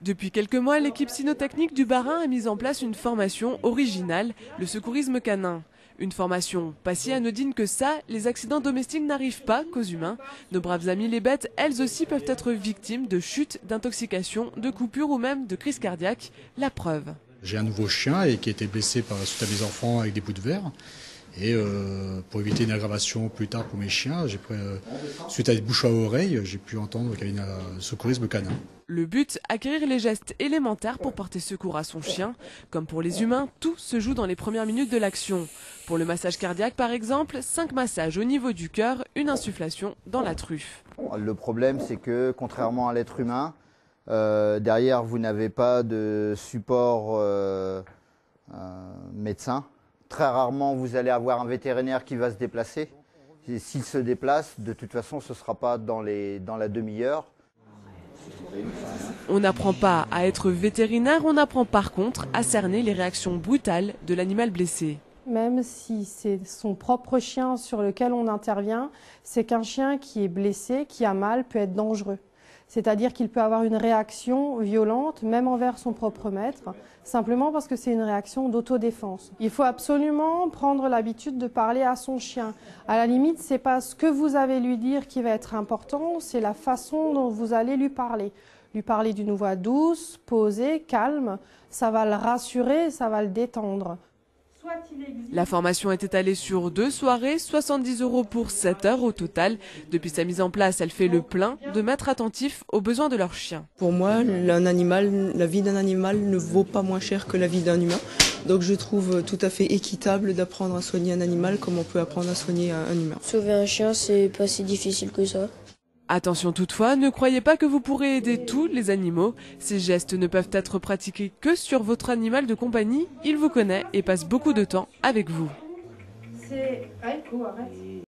Depuis quelques mois, l'équipe cynotechnique du Bas-Rhin a mis en place une formation originale, le secourisme canin. Une formation pas si anodine que ça, les accidents domestiques n'arrivent pas qu'aux humains. Nos braves amis les bêtes, elles aussi peuvent être victimes de chutes, d'intoxication, de coupures ou même de crises cardiaques. La preuve. J'ai un nouveau chien et qui a été blessé suite à mes enfants avec des bouts de verre. Et pour éviter une aggravation plus tard pour mes chiens, suite à des bouches à oreille, j'ai pu entendre qu'il y avait un secourisme canin. Le but, acquérir les gestes élémentaires pour porter secours à son chien. Comme pour les humains, tout se joue dans les premières minutes de l'action. Pour le massage cardiaque par exemple, 5 massages au niveau du cœur, une insufflation dans la truffe. Le problème c'est que contrairement à l'être humain, derrière vous n'avez pas de support médecin. Très rarement vous allez avoir un vétérinaire qui va se déplacer. S'il se déplace, de toute façon ce ne sera pas dans la demi-heure. On n'apprend pas à être vétérinaire, on apprend par contre à cerner les réactions brutales de l'animal blessé. Même si c'est son propre chien sur lequel on intervient, c'est qu'un chien qui est blessé, qui a mal, peut être dangereux. C'est-à-dire qu'il peut avoir une réaction violente, même envers son propre maître, simplement parce que c'est une réaction d'autodéfense. Il faut absolument prendre l'habitude de parler à son chien. À la limite, c'est pas ce que vous allez lui dire qui va être important, c'est la façon dont vous allez lui parler. Lui parler d'une voix douce, posée, calme, ça va le rassurer, ça va le détendre. La formation est étalée sur 2 soirées, 70 € pour 7 heures au total. Depuis sa mise en place, elle fait le plein de maîtres attentifs aux besoins de leur chien. Pour moi, la vie d'un animal ne vaut pas moins cher que la vie d'un humain. Donc je trouve tout à fait équitable d'apprendre à soigner un animal comme on peut apprendre à soigner un humain. Sauver un chien, c'est pas si difficile que ça. Attention toutefois, ne croyez pas que vous pourrez aider tous les animaux. Ces gestes ne peuvent être pratiqués que sur votre animal de compagnie. Il vous connaît et passe beaucoup de temps avec vous.